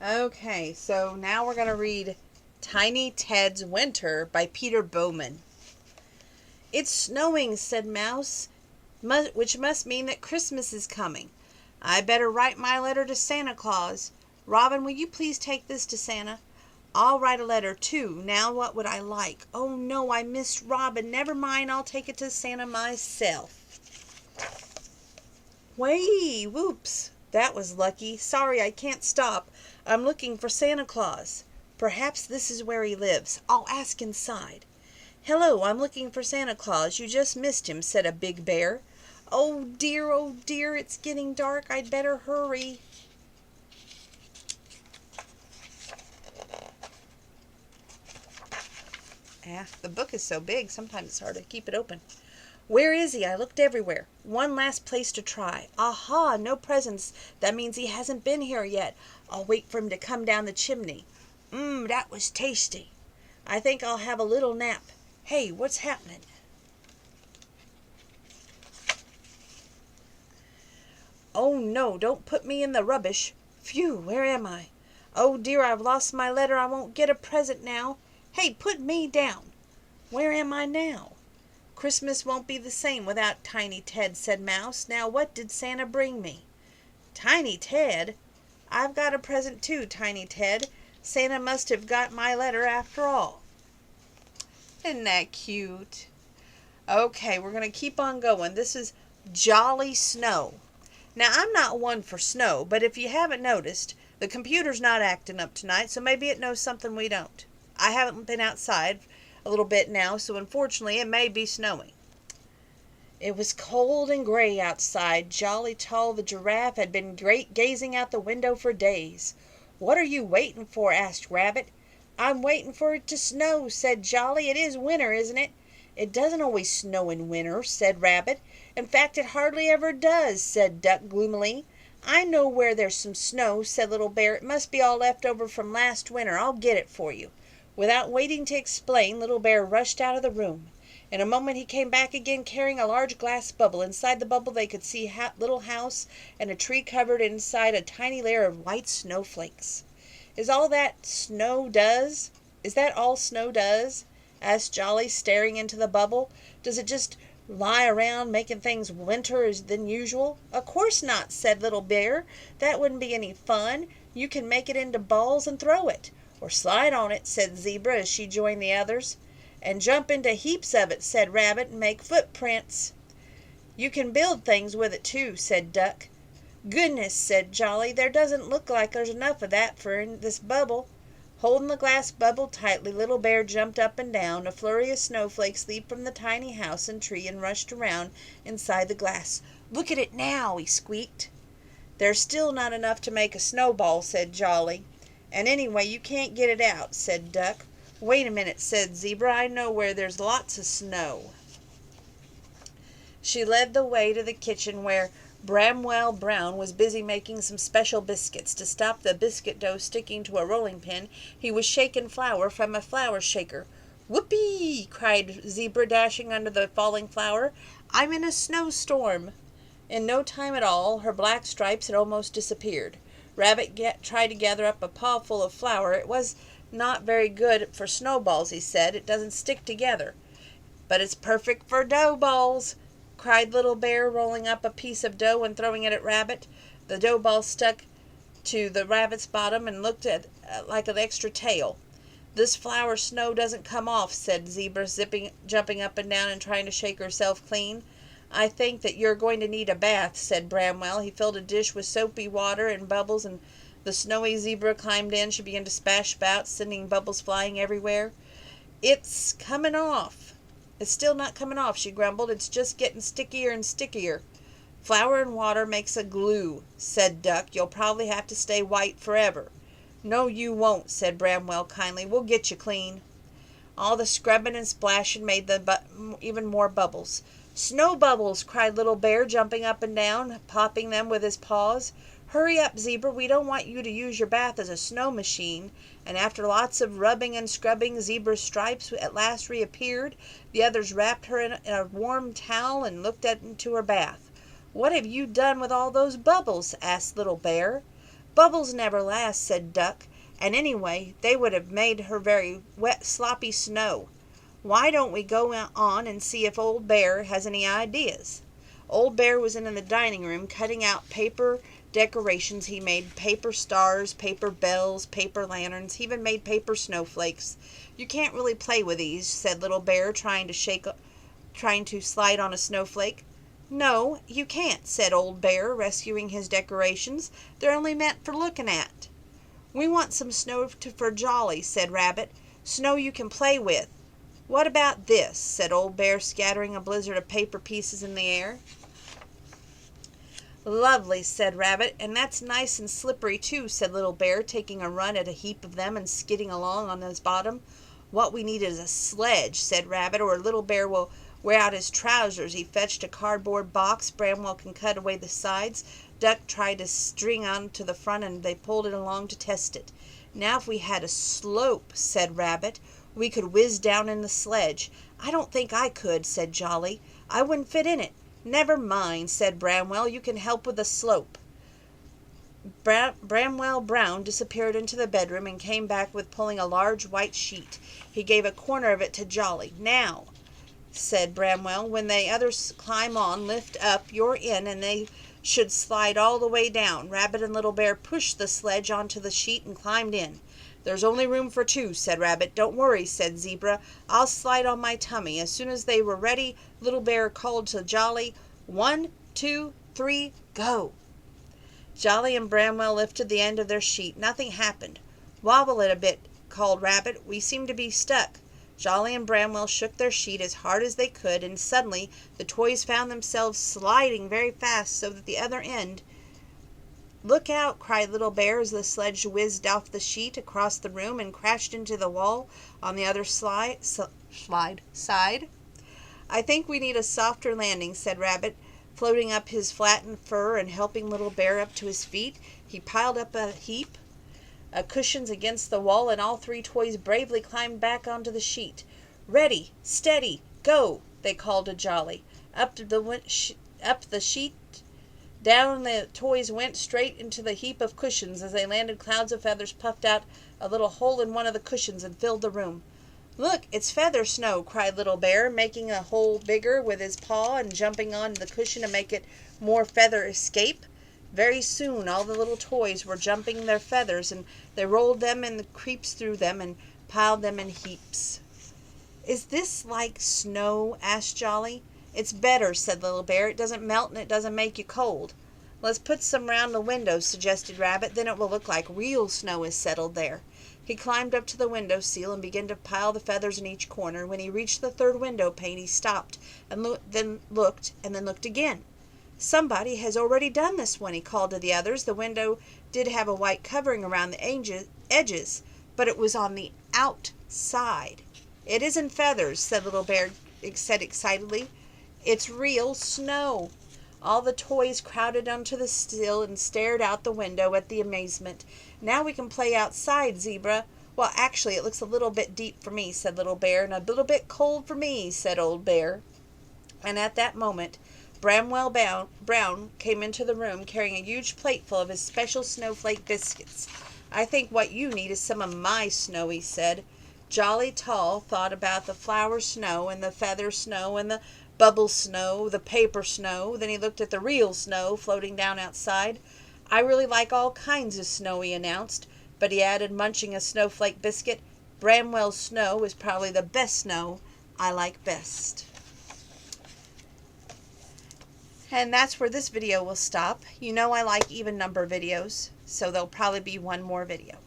Okay, so now we're going to read Tiny Ted's Winter by Peter Bowman. It's snowing, said Mouse, which must mean that Christmas is coming. I better write my letter to Santa Claus. Robin, will you please take this to Santa? I'll write a letter, too. Now what would I like? Oh, no, I missed Robin. Never mind, I'll take it to Santa myself. Whee! Whoops! That was lucky. Sorry, I can't stop. I'm looking for Santa Claus. Perhaps this is where he lives. I'll ask inside. Hello, I'm looking for Santa Claus. You just missed him, said a big bear. Oh dear, it's getting dark. I'd better hurry. The book is so big, sometimes it's hard to keep it open. Where is he? I looked everywhere. One last place to try. Aha, no presents. That means he hasn't been here yet. I'll wait for him to come down the chimney. That was tasty. I think I'll have a little nap. Hey, what's happening? Oh no, don't put me in the rubbish. Phew, where am I? Oh dear, I've lost my letter. I won't get a present now. Hey, put me down. Where am I now? Christmas won't be the same without Tiny Ted, said Mouse. Now what did Santa bring me? Tiny Ted? I've got a present too, Tiny Ted. Santa must have got my letter after all. Isn't that cute? Okay, we're going to keep on going. This is Jolly Snow. Now, I'm not one for snow, but if you haven't noticed, the computer's not acting up tonight, so maybe it knows something we don't. I haven't been outside a little bit now, so unfortunately it may be snowing. It was cold and gray outside. Jolly Tall the giraffe had been gazing out the window for days. What are you waiting for? Asked Rabbit. I'm waiting for it to snow, said Jolly. It is winter, isn't it? It doesn't always snow in winter, said Rabbit. In fact, it hardly ever does, said Duck gloomily. I know where there's some snow, said Little Bear. It must be all left over from last winter. I'll get it for you. Without waiting to explain, Little Bear rushed out of the room. In a moment he came back again carrying a large glass bubble. Inside the bubble they could see a little house and a tree covered inside a tiny layer of white snowflakes. Is that all snow does? Asked Jolly, staring into the bubble. Does it just lie around making things winter than usual? Of course not, said Little Bear. That wouldn't be any fun. You can make it into balls and throw it. Or slide on it, said Zebra as she joined the others. And jump into heaps of it, said Rabbit, and make footprints. You can build things with it too, said Duck. Goodness, said Jolly, there doesn't look like there's enough of that for this bubble. Holding the glass bubble tightly, Little Bear jumped up and down. A flurry of snowflakes leaped from the tiny house and tree and rushed around inside the glass. Look at it now, he squeaked. There's still not enough to make a snowball, said Jolly. And anyway, you can't get it out, said Duck. Wait a minute, said Zebra. I know where there's lots of snow. She led the way to the kitchen where Bramwell Brown was busy making some special biscuits. To stop the biscuit dough sticking to a rolling pin, he was shaking flour from a flour shaker. Whoopee! Cried Zebra, dashing under the falling flour. I'm in a snowstorm. In no time at all, her black stripes had almost disappeared. Rabbit tried to gather up a pawful of flour. It was not very good for snowballs, he said. It doesn't stick together. But it's perfect for dough balls, cried Little Bear, rolling up a piece of dough and throwing it at Rabbit. The dough ball stuck to the rabbit's bottom and looked like an extra tail. This flour snow doesn't come off, said Zebra, jumping up and down and trying to shake herself clean. I think that you're going to need a bath, said Bramwell. He filled a dish with soapy water and bubbles, and the snowy Zebra climbed in. She began to splash about, sending bubbles flying everywhere. It's coming off. It's still not coming off, she grumbled. It's just getting stickier and stickier. Flour and water makes a glue, said Duck. You'll probably have to stay white forever. No, you won't, said Bramwell kindly. We'll get you clean. All the scrubbing and splashing made even more bubbles. Snow bubbles, cried Little Bear, jumping up and down, popping them with his paws. Hurry up, Zebra. We don't want you to use your bath as a snow machine. And after lots of rubbing and scrubbing, Zebra's stripes at last reappeared. The others wrapped her in a warm towel and looked into her bath. What have you done with all those bubbles? Asked Little Bear. Bubbles never last, said Duck, and anyway, they would have made her very wet, sloppy snow. Why don't we go on and see if Old Bear has any ideas? Old Bear was in the dining room cutting out paper decorations. He made paper stars, paper bells, paper lanterns. He even made paper snowflakes. You can't really play with these, said Little Bear, trying to slide on a snowflake. No, you can't, said Old Bear, rescuing his decorations. They're only meant for looking at. We want some snow for Jolly, said Rabbit. Snow you can play with. What about this? Said Old Bear, scattering a blizzard of paper pieces in the air. Lovely, said Rabbit, and that's nice and slippery too, said Little Bear, taking a run at a heap of them and skidding along on his bottom. What we need is a sledge, said Rabbit, or Little Bear will wear out his trousers. He fetched a cardboard box. Bramwell can cut away the sides. Duck tried to string on to the front, and they pulled it along to test it. Now if we had a slope, said Rabbit, we could whiz down in the sledge. I don't think I could, said Jolly. I wouldn't fit in it. Never mind, said Bramwell. You can help with the slope. Bramwell Brown disappeared into the bedroom and came back with pulling a large white sheet. He gave a corner of it to Jolly. Now, said Bramwell, when the others climb on, lift up your end, and they should slide all the way down. Rabbit and Little Bear pushed the sledge onto the sheet and climbed in. There's only room for two, said Rabbit. Don't worry, said Zebra. I'll slide on my tummy. As soon as they were ready, Little Bear called to Jolly, 1, 2, 3, go. Jolly and Bramwell lifted the end of their sheet. Nothing happened. Wobble it a bit, called Rabbit. We seem to be stuck. Jolly and Bramwell shook their sheet as hard as they could, and suddenly the toys found themselves sliding very fast so that the other end... Look out, cried Little Bear as the sledge whizzed off the sheet across the room and crashed into the wall on the other side. I think we need a softer landing, said Rabbit, floating up his flattened fur and helping Little Bear up to his feet. He piled up a heap of cushions against the wall, and all three toys bravely climbed back onto the sheet. Ready, steady, go, they called to Jolly. Up the sheet, down the toys went straight into the heap of cushions. As they landed, clouds of feathers puffed out a little hole in one of the cushions and filled the room. Look, it's feather snow, cried Little Bear, making a hole bigger with his paw and jumping on the cushion to make it more feather escape. Very soon all the little toys were jumping their feathers, and they rolled them and the creeps through them and piled them in heaps. Is this like snow? Asked Jolly. It's better, said Little Bear. It doesn't melt and it doesn't make you cold. Let's put some round the windows, suggested Rabbit. Then it will look like real snow is settled there. He climbed up to the window sill and began to pile the feathers in each corner. When he reached the third window pane, he stopped and then looked again. Somebody has already done this one, he called to the others. The window did have a white covering around the edges, but it was on the outside. It isn't feathers, said Little Bear excitedly. It's real snow. All the toys crowded onto the sill and stared out the window at the amazement. Now we can play outside, Zebra. Well, actually, it looks a little bit deep for me, said Little Bear, and a little bit cold for me, said Old Bear. And at that moment, Bramwell Brown came into the room carrying a huge plate full of his special snowflake biscuits. I think what you need is some of my snow, he said. Jolly Tall thought about the flour snow and the feather snow and the bubble snow, the paper snow. Then he looked at the real snow floating down outside. I really like all kinds of snow, he announced, but he added, munching a snowflake biscuit, Bramwell's snow is probably the best snow I like best. And that's where this video will stop. You know I like even number videos, so there'll probably be one more video.